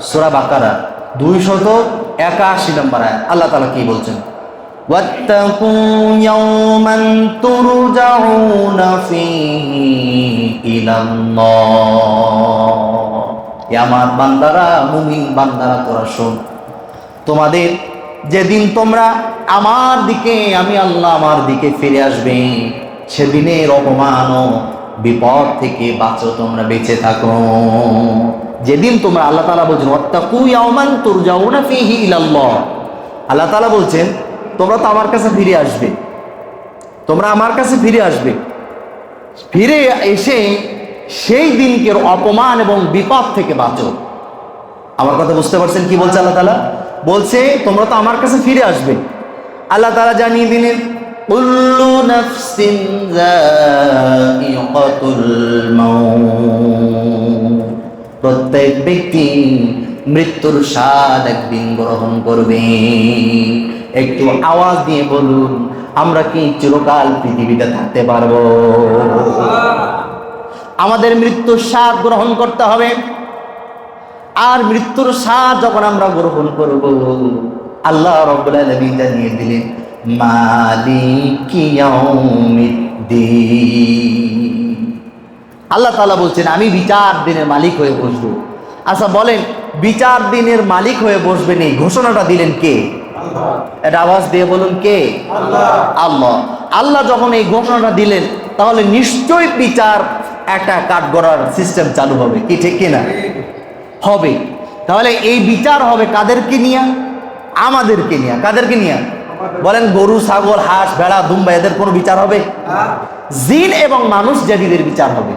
সূরা বাকারা 281 নম্বর আয়াত। আল্লাহ তাআলা কি বলছেন? ওয়াত্তাকু ইয়াওমান তুরজাউনা ফীহি ইলাল্লাহ। হে আমার বান্দারা, মুমিন বান্দারা, তোরা শোন, তোমাদের যেদিন তোমরা আমার দিকে, আমি আল্লাহ আমার দিকে ফিরে আসবে, সেদিনের অপমান ও বিপদ থেকে বাঁচো, তোমরা বেঁচে থাকো। যেদিন তোমরা, আল্লাহ তাআলা বলছেন ওয়াত্তাকু ইয়াওমান তুরজাউনা ফীহি ইলাল্লাহ। আল্লাহ তাআলা বলছেন তোমরা তো আমার কাছে ফিরে আসবে, তোমরা আমার কাছে ফিরে আসবে, ফিরে এসে সেই দিনকের অপমান এবং বিপদ থেকে বাঁচো। আমার কথা বুঝতে পারছেন কি বলছে আল্লাহ তাআলা? বলছে তোমরা তো আমার কাছে ফিরে আসবে। আল্লাহ তাআলা জানিয়ে দিলেন কুল্লু নাফসিন যায়িকাতুল মাউত। প্রত্যেক ব্যক্তি মৃত্যুর স্বাদ একদিন গ্রহণ করবে। একটু আওয়াজ দিয়ে বলুন, আমরা কি চিরকাল পৃথিবীতে থাকতে পারবো? আমাদের মৃত্যুর স্বাদ গ্রহণ করতে হবে। আর মৃত্যুর স্বাদ যখন আমরা গ্রহণ করব, আল্লাহ রাব্বুল আলামিন জানিয়ে দিলেন মালিকি ইয়াউমিদ্দিন। আল্লাহ তাআলা বলছেন আমি বিচার দিনের মালিক হয়ে বসবো। আচ্ছা বলেন, বিচার দিনের মালিক হয়ে বসবেন, এই ঘোষণাটা দিলেন কে? আল্লাহ। এটা আওয়াজ দিয়ে বলুন কে? আল্লাহ। আল্লাহ। আল্লাহ যখন এই ঘোষণাটা দিলেন, তাহলে নিশ্চয়ই বিচার একটা কাঠগড়ার সিস্টেম চালু হবে, কি ঠিক কিনা? হবে। তাহলে এই বিচার হবে কাদেরকে নিয়ে? আমাদেরকে নিয়ে। কাদেরকে নিয়ে বলেন? গরু, ছাগল, হাঁস, ভেড়া, দুম্বা, এদের কোনো বিচার হবে? জিন এবং মানুষ জাতিদের বিচার হবে।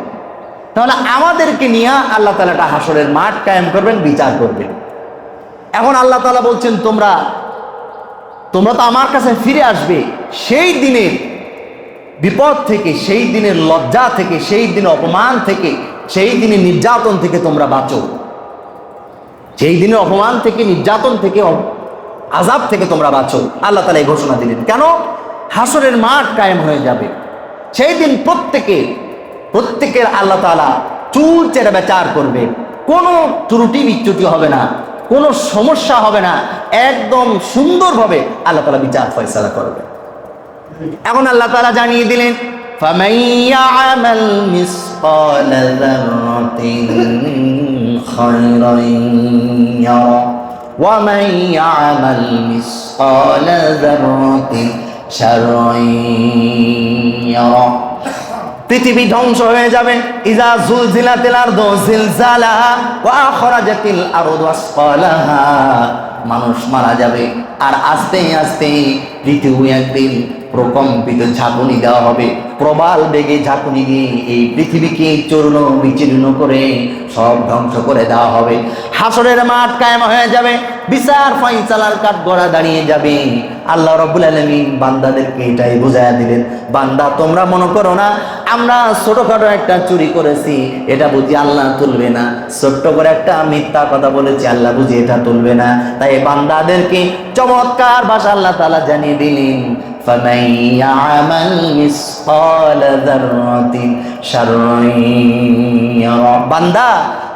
তাহলে আমাদেরকে নিয়ে আল্লাহ তাআলা একটা হাসরের মাঠ কায়েম করবেন, বিচার করবেন। এখন আল্লাহ তাআলা বলছেন তোমরা তো আমার কাছে ফিরে আসবে, সেই দিনের বিপদ থেকে, সেই দিনের লজ্জা থেকে, সেই দিনের অপমান থেকে, সেই দিনের নির্যাতন থেকে তোমরা বাঁচো। সেই দিনের অপমান থেকে, নির্যাতন থেকে, আযাব থেকে তোমরা বাঁচো। আল্লাহ তাআলা এই ঘোষণা দিলেন। কেন? হাসরের মাঠ কায়েম হয়ে যাবে সেই দিন। প্রত্যেকের আল্লাহ তাআলা চুল চেরা বিচার করবে। কোনো ত্রুটি বিচ্যুতি হবে না, কোনো সমস্যা হবে না, একদম সুন্দরভাবে আল্লাহ তাআলা বিচার ফয়সালা করবে। এখন আল্লাহ তাআলা জানিয়ে দিলেন ফামান ইয়া'মাল মিসকালা যাররাতিন খায়রান ইয়ারা ওয়া মান ইয়া'মাল মিসকালা যাররাতিন শাররান ইয়ারা। পৃথিবী ধ্বংস হয়ে যাবে। ইজা জুলজিলাতিল আরদু জিলজালাহা ওয়া আখরাজাতিল আরদু আসফালাহা। মানুষ মারা যাবে, আর আস্তে আস্তে পৃথিবী একদিন প্রকম্পিত ঝাঁকুনি দেওয়া হবে। প্রবাল বেগে ঝাঁকুনি দিয়ে এই পৃথিবীকে চূর্ণ বিচূর্ণ করে সব ধ্বংস করে দেওয়া হবে। হাসরের মাঠ কায়েম হয়ে যাবে, বিচার ফয়সালার কাঠগড়া দাঁড়িয়ে যাবে। আল্লাহ রাব্বুল আলামিন বান্দাদেরকে এটাই বুঝায়া দিলেন, বান্দা তোমরা মনে করো না আমরা ছোটখাটো একটা চুরি করেছি, এটা বুঝি আল্লাহ তুলবে না। ছোট্ট করে একটা মিথ্যা কথা বলেছি, আল্লাহ বুঝি এটা তুলবে না। তাই বান্দাদেরকে চমৎকার ভাষা আল্লাহ তাআলা জানিয়ে দিলেন ফামান ইয়া'মাল মিসকালা যাররাতিন শাররান ইয়ারা। বান্দা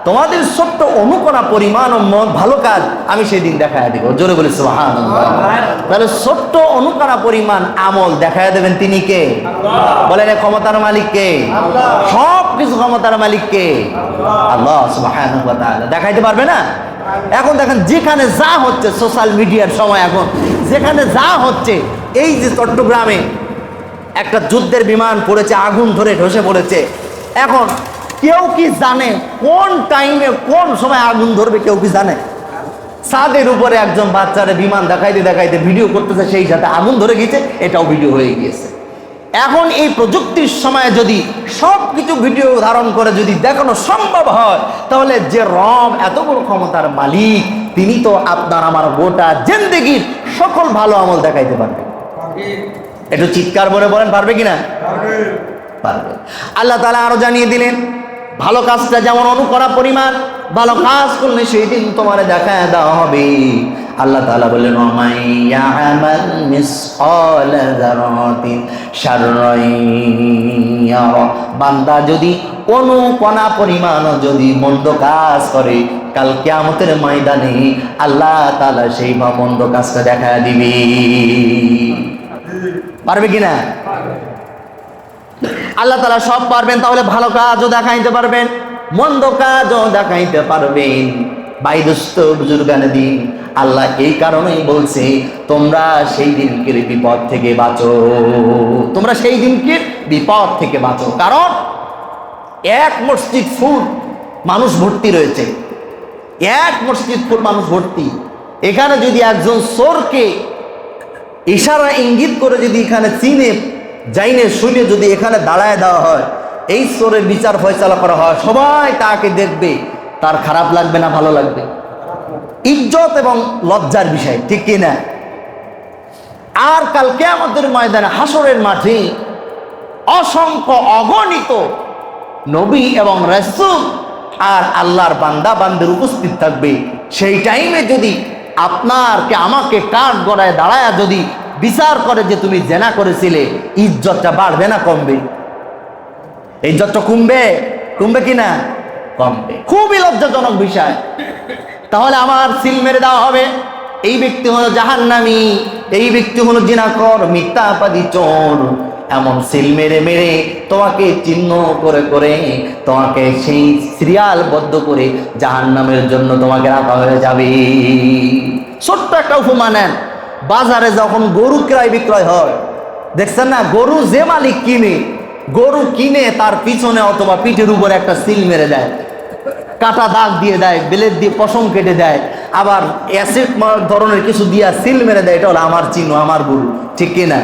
তোমাদের ছোট্ট অনুকণা পরিমাণ ভালো কাজ আমি সেদিন দেখায় দিব। জোরে বলি সুবহানাল্লাহ। তাহলে ছোট্ট অনুকণা পরিমাণ আমল দেখায় দেবেন তিনি কে? বলেন ক্ষমতার মালিক কে? সব কিছু ক্ষমতার মালিক কে? আল্লাহ সুবহানাহু ওয়া তাআলা। দেখাইতে পারবে না? এখন দেখেন যেখানে যা হচ্ছে, সোশ্যাল মিডিয়ার সময়, এখন যেখানে যা হচ্ছে, এই যে চট্টগ্রামে একটা যুদ্ধের বিমান পড়েছে, আগুন ধরে ধসে পড়েছে। এখন কেউ কি জানে কোন টাইমে কোন সময় আগুন ধরবে? কেউ কি জানে? ছাদের উপরে একজন বাচ্চারে বিমান দেখাইতে দেখাইতে ভিডিও করতেছে, সেই সাথে আগুন ধরে গিয়েছে, এটাও ভিডিও হয়ে গিয়েছে। এখন এই প্রযুক্তির সময় যদি সব কিছু ভিডিও ধারণ করে যদি দেখানো সম্ভব হয়, তাহলে যে রব এত বড় ক্ষমতার মালিক, তিনি তো আপনার আমার গোটা জিন্দেগির সকল ভালো আমল দেখাইতে পারবে। একটু চিৎকার করে বলেন পারবে কিনা? পারবে। আল্লাহ তাআলা আরো জানিয়ে দিলেন ভালো কাজটা যেমন অনুকরা পরিমাণ ভালো কাজ করলে সেই দিন তোমার দেখা দেওয়া হবে। আল্লাহ তাআলা বললেন ওয়ামাই ইয়ামাল মিসকালা যারাতিন শাররান ইয়ারা, বান্দা যদি কোনো কণা পরিমাণ যদি মন্দ কাজ করে কাল কিয়ামতের ময়দানে আল্লাহ তাআলা সেই মন্দ কাজটা দেখা দিবে। পারবে কিনা? আল্লাহ তাআলা সব পারবেন, তাহলে ভালো কাজও দেখাইতে পারবেন, মন্দ কাজও দেখাইতে পারবেন। ভাই দোস্ত বুজুর্গানে দিন, আল্লাহ এই কারণেই বলছে তোমরা সেই দিনকের বিপদ থেকে বাঁচো, তোমরা সেই দিনকের বিপদ থেকে বাঁচো। কারণ এক মসজিদ ফুল মানুষ ভর্তি রয়েছে, এক মসজিদ ফুল মানুষ ভর্তি। এখানে যদি একজন চোরকে ইশারা ইঙ্গিত করে যদি এখানে চিনে যাইনে শুনে যদি এখানে দাঁড়ায় দেওয়া হয়, এই চোরের বিচার ফয়সালা করা হয়, সবাই তাকে দেখবে, তার খারাপ লাগবে না ভালো লাগবে? ইজ্জত এবং লজ্জার বিষয়, ঠিক কি না? আর কাল কিয়ামতের ময়দানে হাসরের মাঠে অসংখ্য অগণিত নবী এবং রাসূল আর আল্লাহর বান্দা বান্দার উপস্থিত থাকবে। সেই টাইমে যদি আপনারকে আমাকে কাঠ গড়ায় দাঁড়ায় যদি বিচার করে যে তুমি জেনা করেছিলে, ইজ্জতটা বাড়বে না কমবে? ইজ্জতটা কমবে, কমবে কিনা? কমবে। খুবই লজ্জাজনক বিষয়। তাহলে আমার সিল মেরে দেওয়া হবে, এই ব্যক্তি হলো জাহান্নামী, এই ব্যক্তি হলো জিনাখোর, মিথ্যাবাদী, চোর, এমন সিল মেরে মেরে তোমাকে চিহ্ন করে করে তোমাকে সেই সিরিয়ালবদ্ধ করে জাহান্নামের জন্য তোমাকে রাখা হয়ে যাবে। ছোট্ট একটা উপমা নেন, বাজারে যখন গরু ক্রয় বিক্রয় হয়, দেখছেন না, গরু যে মালিক কিনে, গরু কিনে তার পিছনে অথবা পিঠের উপর একটা সিল মেরে দেয়, কাটা দাগ দিয়ে দেয়, বেলেট দিয়ে পশম কেটে দেয়, আবার অ্যাসিড ধরনের কিছু দিয়া সিল মেরে দেয়, এটা হলো আমার চিহ্ন, আমার গরু, ঠিক কিনা?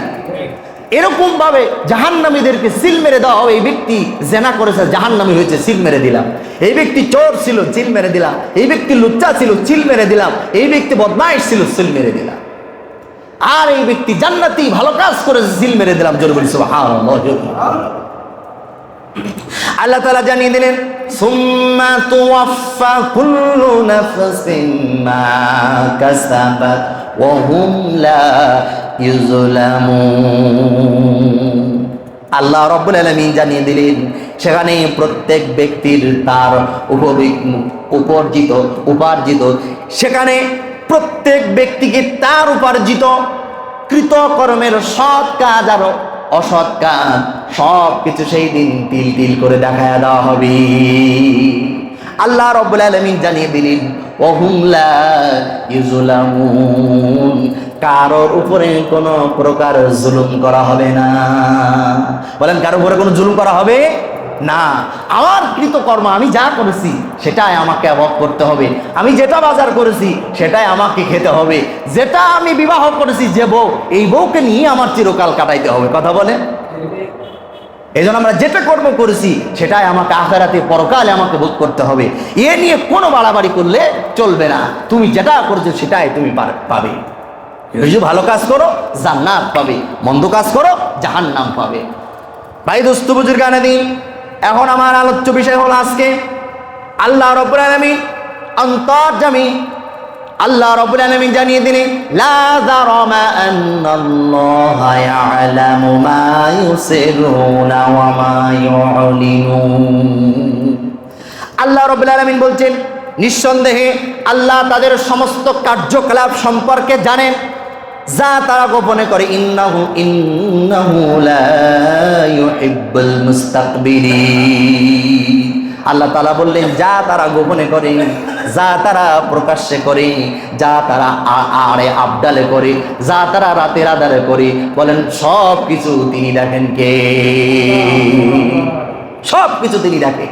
এরকম ভাবে জাহান্নামীদেরকে সিল মেরে দেওয়া হবে। এই ব্যক্তি জেনা করেছে, জাহান্নামী হয়েছে, সিল মেরে দিলাম। এই ব্যক্তি চোর ছিল, সিল মেরে দিলাম। এই ব্যক্তি লুচ্চা ছিল, সিল মেরে দিলাম। এই ব্যক্তি বদমাইশ ছিল, সিল মেরে দিলাম। আর এই ব্যক্তি জান্নাতি, ভালো কাজ করেছে, সিল মেরে দিলাম। জোরে বলি সুবহানাল্লাহ। আল্লাহ তাআলা জানিয়ে দিলেন সুম্মা তুওয়াফা কুল্লু নাফসিন মা কাসাবাত ওয়া হুম লা ইউযলামুন। আল্লাহ রাব্বুল আলামিন জানিয়ে দিলেন সেখানে প্রত্যেক ব্যক্তির তার উপার্জিত সেখানে প্রত্যেক ব্যক্তিকে তার উপার্জিত কৃতকর্মের সৎ কাজ আর অসৎ কাজ সব কিছু সেই দিন তিল তিল করে দেখায় দেওয়া হবে। আল্লাহ রাব্বুল আলামিন জানিয়ে দিলেন ওয়াহুম লা ইউযলামুন, কারোর উপরে কোনো প্রকার জুলুম করা হবে না। বলেন, কারোর উপরে কোনো জুলুম করা হবে না। আমার কৃতকর্ম, আমি যা করেছি সেটাই আমাকে ভোগ করতে হবে। আমি যেটা বাজার করেছি সেটাই আমাকে খেতে হবে। যেটা আমি বিবাহ করেছি, যে বউ, এই বউকে নিয়ে আমার চিরকাল কাটাইতে হবে। কথা বলে, এই জন্য আমরা যেটা কর্ম করেছি সেটাই আমাকে আখিরাতে পরকালে আমাকে ভোগ করতে হবে। এ নিয়ে কোনো বাড়াবাড়ি করলে চলবে না। তুমি যেটা করেছো সেটাই তুমি পাবে। ভালো কাজ করো, জান্নাত পাবে, মন্দ কাজ করো, জাহান্নাম পাবে। ভাই দোস্ত বুজুর্গানে দিন, এখন আমার আলোচ্য বিষয় হলো আজকে আল্লাহ রাব্বুল আলামিন অন্তর্যামী। আল্লাহ রাব্বুল আলামিন জানিয়ে দিলেন লা যারামা আন্নাল্লাহা ইয়ালামু মা ইউসিরুনা ওয়া মা ইউলিনুন। আল্লাহ রাব্বুল আলামিন বলছেন নিঃসন্দেহে আল্লাহ তাদের সমস্ত কার্যকলাপ সম্পর্কে জানেন, যা তারা গোপনে করে। ইন্নাহু লা ইউহিব্বুল মুস্তাকবিরিন। আল্লাহ তাআলা বললেন যা তারা গোপনে করে, যা তারা প্রকাশ্যে করে, যা তারা আড়ে আবডালে করে, যা তারা রাতের আধারে করে, বলেন সব কিছু তিনি দেখেন। কে? সব কিছু তিনি দেখেন।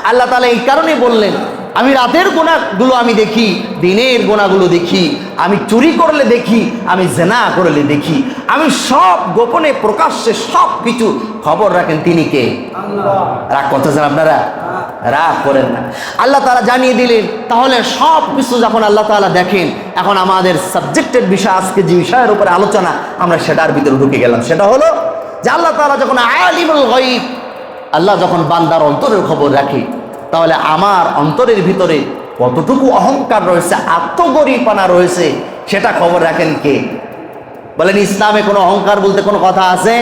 আল্লাহ তাআলা এই কারণে বললেন আমি রাতের গুনাহগুলো আমি দেখি, দিনের গুনাহগুলো দেখি, আমি চুরি করলে দেখি, আমি জেনা করলে দেখি, আমি সব গোপনে প্রকাশ্যে সব কিছু খবর রাখেন। তিনি কে? আল্লাহ। রাগ করতেছেন আপনারা? রাগ করেন না। আল্লাহ তাআলা জানিয়ে দিলেন। তাহলে সব কিছু যখন আল্লাহ তাআলা দেখেন, এখন আমাদের সাবজেক্টের বিষয়, আজকে যে বিষয়ের উপরে আলোচনা, আমরা সেটার ভিতরে ঢুকে গেলাম। সেটা হলো যে আল্লাহ তাআলা যখন আলিমুল গায়ব, আল্লাহ যখন বান্দার অন্তরের খবর রাখে, তাহলে আমার অন্তরের ভিতরে কতটুকু অহংকার রয়েছে, আত্মগরিমানা রয়েছে, সেটা খবর রাখেন কে? বলেন ইসলামে কোনো অহংকার বলতে কোনো কথা আছে?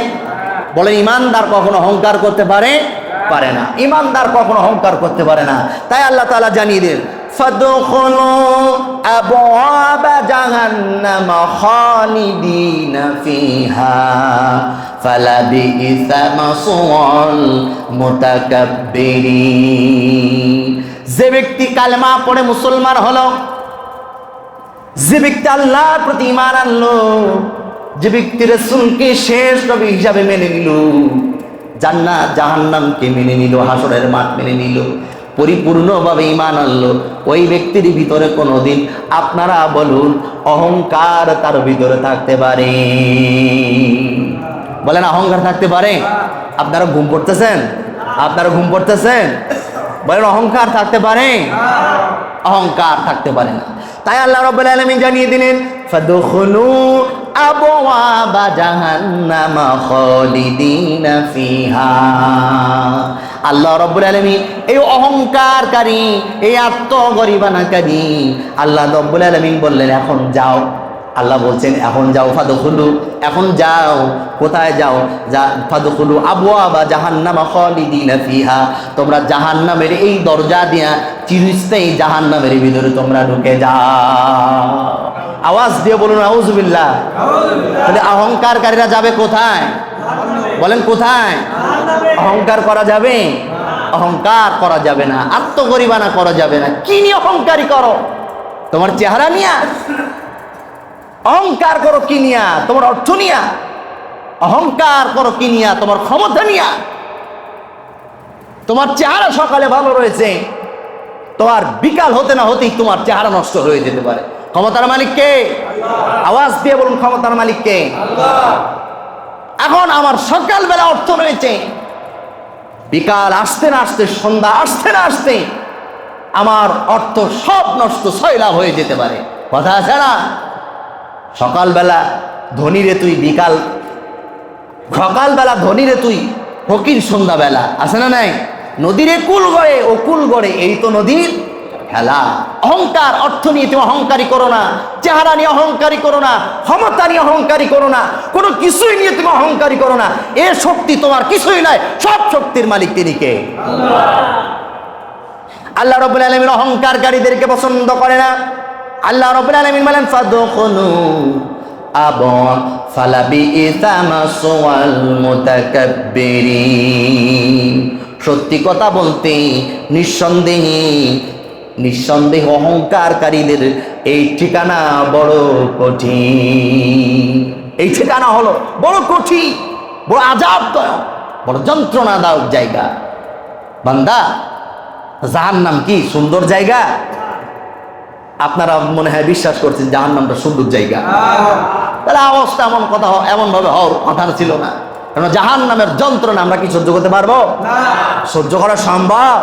বলেন ইমানদার কখনো অহংকার করতে পারে না। ইমানদার কখনো অহংকার করতে পারে না। তাই আল্লাহ তাআলা জানিয়ে দেন, ফাদখুলু আবওয়াবা জাহান্নামা খালিদিনা ফিহা ফালাবিইসা মাসওয়াল মুতাকাব্বিরিন। যে ব্যক্তি কালেমা পড়ে মুসলমান হলো, যে ব্যক্তি আল্লাহর প্রতি ঈমান আনলো, যে ব্যক্তি রাসূলকে শেষ নবী হিসাবে মেনে নিল, জান্নাত জাহান্নামকে মেনে নিল, হাসরের মাঠ মেনে নিল, পরিপূর্ণভাবে ঈমান আনলো, ওই ব্যক্তির ভিতরে কোনোদিন আপনারা বলুন অহংকার তার ভিতরে থাকতে পারে? বলেন অহংকার থাকতে পারে? আপনারা ঘুম পড়তেছেন? বলেন অহংকার থাকতে পারে? অহংকার থাকতে পারে না। তাই আল্লাহ রাব্বুল আলামিন জানিয়ে দিলেন, ফাদখুলু আবওয়াবা জাহান্নামা খালিদিনা ফিহা। আল্লাহ রাব্বুল আলামিন এই অহংকারকারী, এই আত্মগরিমানাকারী আল্লাহ রাব্বুল আলামিন বললেন এখন যাও। আল্লাহ বলছেন এখন যাও, ফাদখুলু, এখন যাও। কোথায় যাও? ফাদখুলু আবওয়াবা জাহান্নামা খালিদিনা ফিহা। তোমরা জাহান্নামের এই দরজা দিয়া চিরস্থায়ী জাহান্নামের ভিতরে তোমরা ঢুকে যাও। আওয়াজ দিয়ে বলুন আউযুবিল্লাহ। তাহলে অহংকারকারীরা যাবে কোথায়? বলেন কোথায়? অহংকার করা যাবে? অহংকার করা যাবে না, আত্মগরিমানা করা যাবে না। কি নিয়ে অহংকারী করো? তোমার চেহারা নিয়া অহংকার করো? কি নিয়া? তোমার অর্থ নিয়া অহংকার করো? কি নিয়া? তোমার ক্ষমতা নিয়া। তোমার চেহারা সকালে ভালো রয়েছে, তোমার বিকাল হতে না হতেই তোমার চেহারা নষ্ট হয়ে যেতে পারে। ক্ষমতার মালিক কে? আওয়াজ দিয়ে বলুন ক্ষমতার মালিক কে? এখন আমার সকালবেলা অর্থ রয়েছে, বিকাল আসতে না আসতে, সন্ধ্যা আসতে না আসতে আমার অর্থ সব নষ্ট, সয়লাভ হয়ে যেতে পারে। কথা আছে না? সকালবেলা ধনী রে তুই, সকালবেলা ধনী রে তুই, ফকির সন্ধ্যাবেলা, আছে না নাই? নদীরে কুল গড়ে ও কুল গড়ে, এই তো নদীর খেলা। অহংকার, অর্থ নিয়ে তুমি অহংকারী করো না, চেহারা নিয়ে অহংকারী করো না, ক্ষমতা নিয়ে অহংকারী করো না, কোনো কিছুই নিয়ে তুমি অহংকারী করো না। এ শক্তি তোমার কিছুই নয়, সব শক্তির মালিক তিনি কে? আল্লাহ রাব্বুল আলামিন অহংকারকারীদেরকে পছন্দ করে না। আল্লাহ রাব্বুল আলামিন বলেন ফাদখুলু আবওয়াবা ফালাবিইসা মাসওয়াল মুতাকাব্বিরিন। সত্যি কথা বলতে নিঃসন্দেহে অহংকারকারীদের এই ঠিকানা বড় কঠিন। এই ঠিকানা হলো বড় কঠিন, বড় আযাবদায়ক, বড় যন্ত্রণাদায়ক জায়গা। বান্দা, জাহান্নাম কি সুন্দর জায়গা? আপনারা মনে হয় বিশ্বাস করছেন জাহান্নামটা সুন্দর জায়গা। তাহলে অবস্থা এমন ভাবে হওয়ার কথা ছিল না। কারণ জাহান্নামের যন্ত্রণা আমরা কি সহ্য করতে পারবো? সহ্য করা সম্ভব?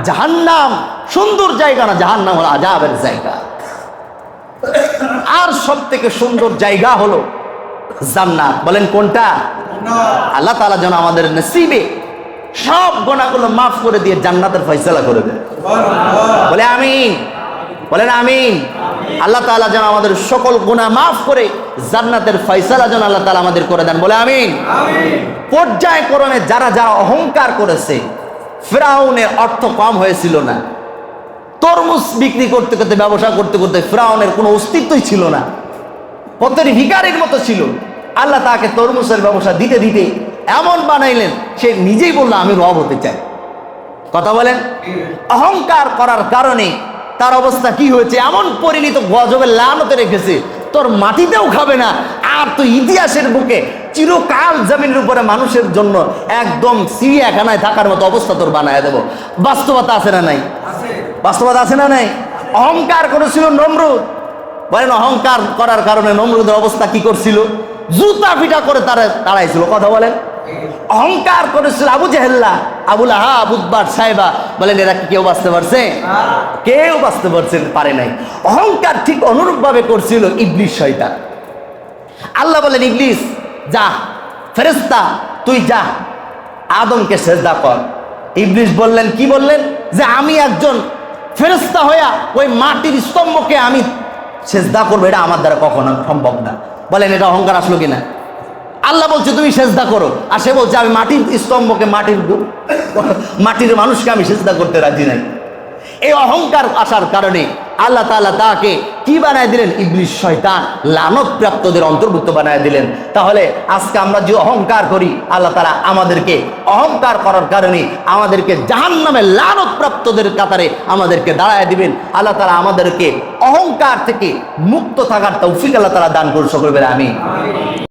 জাহান্নাম সুন্দর জায়গা না, জাহান্নাম হলো আযাবের জায়গা। আর সব থেকে সুন্দর জায়গা হলো জান্নাত। বলেন কোনটা? আল্লাহ তাআলা যেন আমাদের নসিবে সব গুনাহগুলো মাফ করে দিয়ে জান্নাতের ফয়সালা করে দেয়। বলে আমিন, বলেন আমিন। আল্লাহ তাআলা যেন আমাদের সকল গুনাহ মাফ করে জান্নাতের ফয়সালা যেন আল্লাহ তাআলা আমাদের করে দেন। বলে আমিন। পর্যায়ক্রমে যারা যারা অহংকার করেছে, ফিরআউনের অর্থ কম হয়েছিল না। তরমুজ বিক্রি করতে করতে, ব্যবসা করতে করতে ফিরআউনের কোনো অস্তিত্বই ছিল না, পথের ভিখারির মতো ছিল। আল্লাহ তাকে তরমুজের ব্যবসা দিতে দিতে এমন বানাইলেন, সে নিজেই বলল আমি রব হতে চাই। কথা বলেন। অহংকার করার কারণে তার অবস্থা কি হয়েছে? এমন পরিণত গজবের লানতে রেখেছে, তোর মাটিতেও খাবে না, আর তুই ইতিহাসের বুকে চিরকাল জমিনের উপরে মানুষের জন্য একদম চিড়িয়াখানায় থাকার মতো অবস্থা তোর বানায় দেব। বাস্তবতা আছে না নাই? বাস্তবতা আছে না নাই? অহংকার করেছিল নমরুদ। বলেন অহংকার করার কারণে নমরুদের অবস্থা কি করছিল? জুতা পিটা করে তারা তাড়াইছিল। কথা বলেন। অহংকার করেছিল আবু জেহেল্লা, আবু লাহাব, উতবা, সাইবা। বলেন এরা কি কেউ বাঁচতে পারছে? কেউ বাঁচতে পারে নাই। অহংকার ঠিক অনুরূপ ভাবে করছিল ইবলিস, শয়তান। আল্লাহ বলেন ইবলিস যা, ফেরেশতা তুই যা, আদমকে সিজদা কর। ইবলিস বললেন, কি বললেন? যে আমি একজন ফেরেশতা হইয়া ওই মাটির স্তম্ভকে আমি সেজদা করবো, এটা আমার দ্বারা কখনো সম্ভব না। বলেন এটা অহংকার আসলো কিনা? আল্লাহ বলছে তুমি সেজদা করো, আর সে বলছে আমি মাটির স্তম্ভকে, মাটির মানুষকে আমি সেজদা করতে রাজি নাই। এই অহংকার আসার কারণে আল্লাহ তাআলা তাকে কি বানায় দিলেন? ইবলিস, শয়তান, লানত প্রাপ্তদের অন্তর্ভুক্ত বানায় দিলেন। তাহলে আজকে আমরা যে অহংকার করি, আল্লাহ তাআলা আমাদেরকে অহংকার করার কারণে আমাদেরকে জাহান্নামে লানত প্রাপ্তদের কাতারে আমাদেরকে দাঁড়ায় দিবেন। আল্লাহ তাআলা আমাদেরকে অহংকার থেকে মুক্ত থাকার তৌফিক আল্লাহ তাআলা দান করুন সকলে বলে আমিন।